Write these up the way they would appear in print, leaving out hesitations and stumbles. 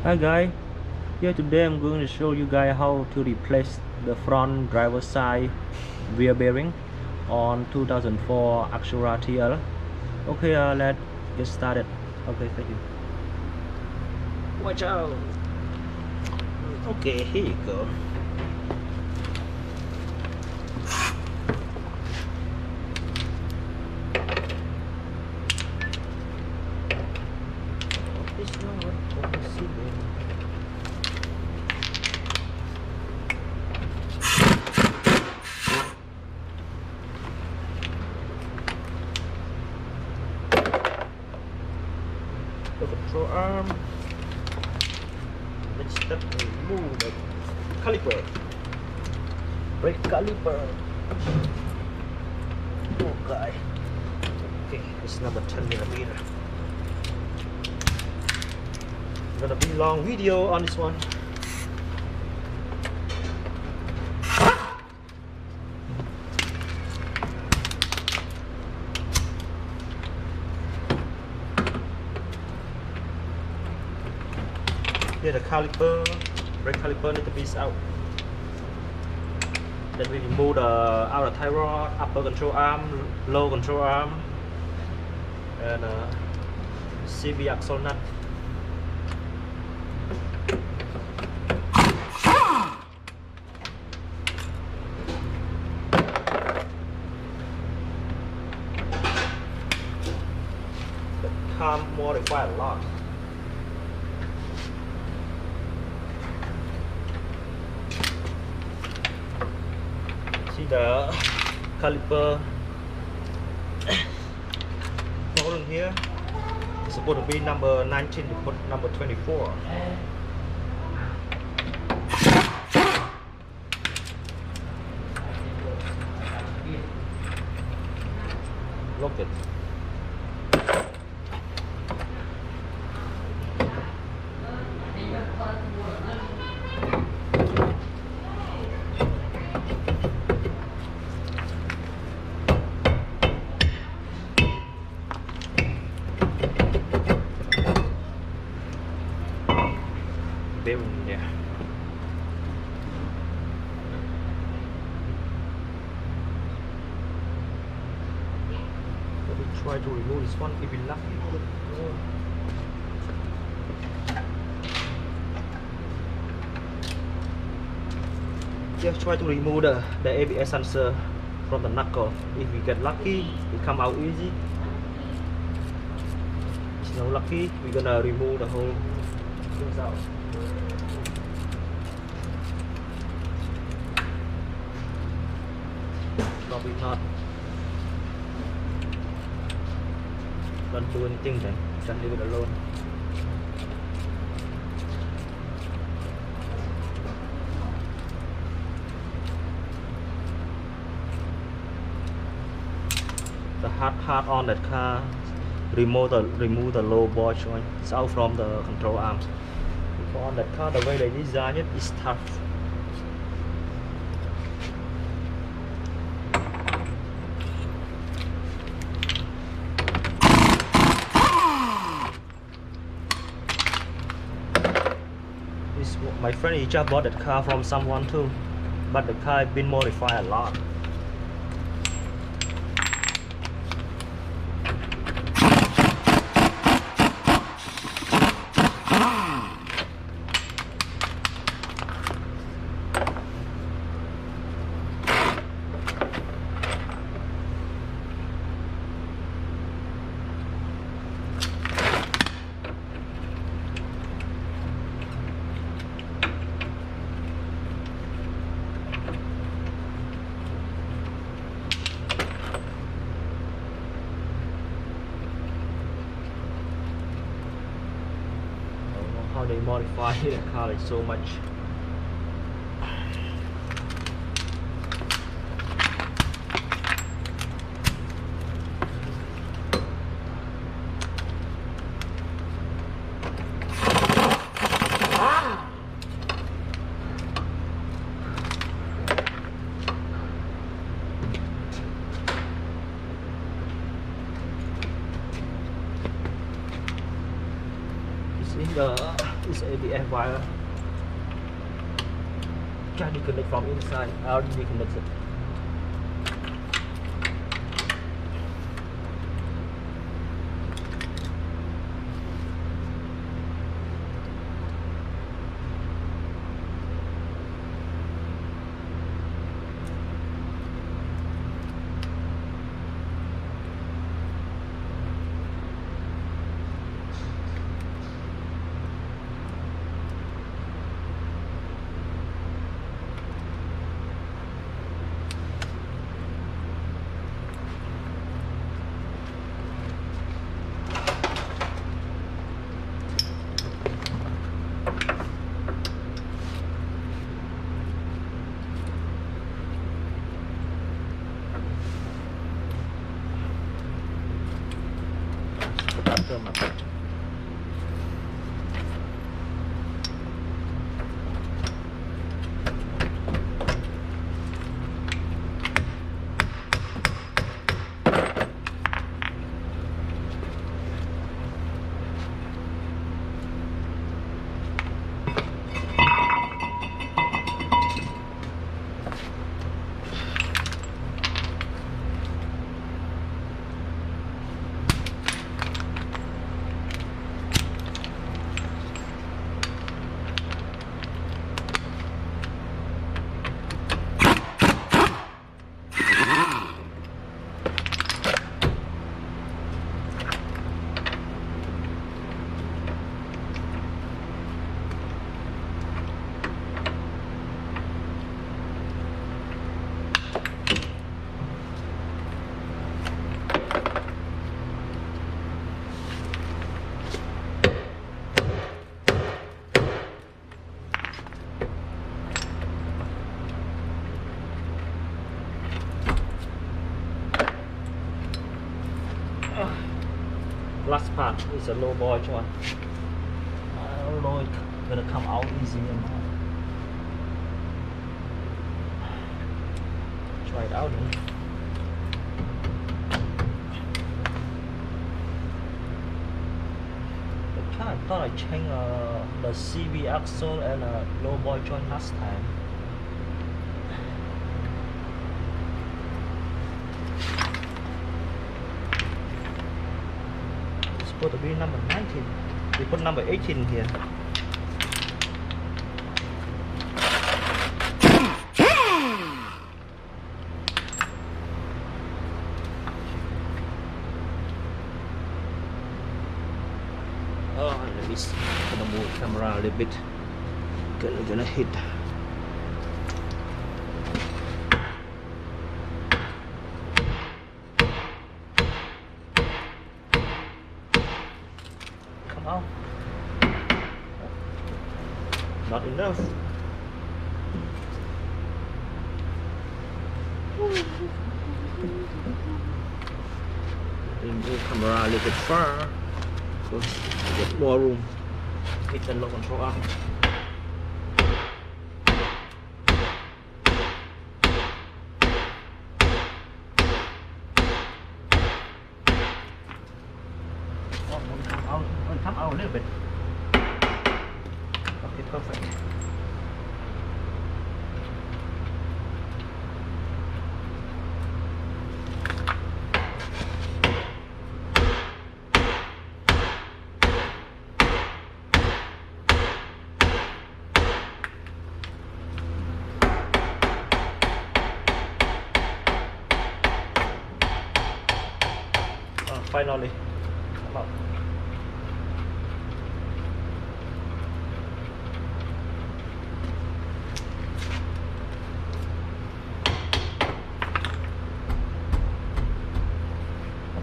Hi guys, here today I'm going to show you guys how to replace the front driver side wheel bearing on 2004 ACURA TL. Okay, let's get started. Okay, thank you. Watch out. Okay, here you go. This one, what is it? The control arm. Next step, remove the caliper. Brake caliper. Okay. Okay, it's number 10mm. Gonna be long video on this one. Here the caliper, brake caliper need to be out. Then we remove the outer tie rod, upper control arm, low control arm, and CV axle nut. The car modified a lot. See the caliper model here. It's supposed to be number 19 to put number 24. Look it. Bearing there. Let me try to remove this one if we lucky. Just try to remove the ABS sensor from the knuckle. If we get lucky, it come out easy. It's not lucky, we're gonna remove the whole things out. Probably not. Don't do anything then, just leave it alone. The hard part on that car, remove the low ball joint. It's out from the control arms. Because on that car, the way they design it is tough. My friend, he just bought that car from someone too, but the car has been modified a lot. How they modify the car like so much. See the is ABS wire. Can disconnect from inside. I already disconnected. Last part is a low boy joint. I don't know it's gonna come out easy or not. Try it out. I thought I changed the CV axle and a low boy joint last time. Supposed to be number 19. We put number 18 here. Oh, let me see. I'm gonna move the camera a little bit. Gonna hit. Out. Not enough. Bring the camera a little bit far so get more room. Hit the low control arm. Come out a little bit. Okay, perfect. Finally, come out.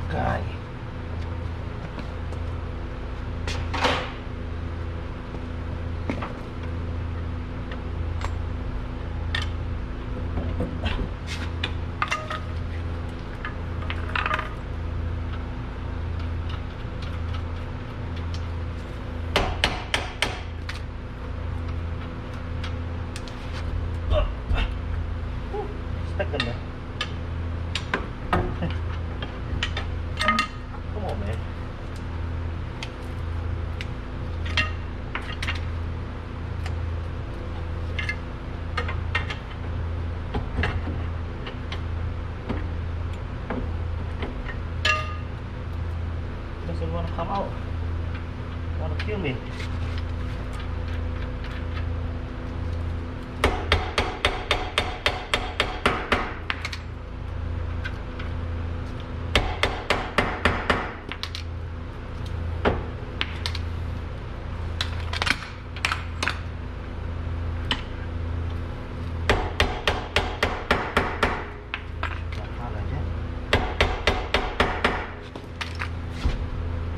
Okay.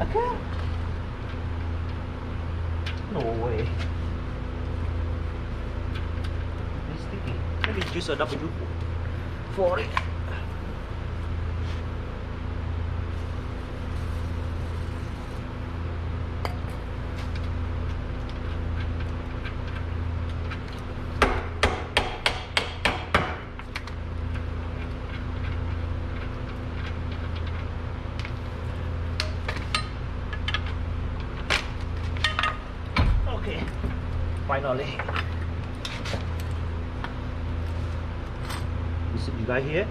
Okay. No way. It's sticky. Maybe use a W for it. Okay, finally. You see, you guys here,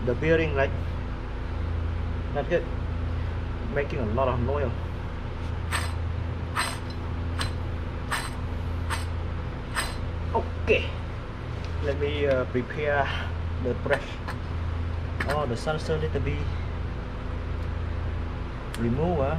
the bearing, right? That's good. Making a lot of noise. Okay, let me prepare the brush. Oh, the sensor need to be removed.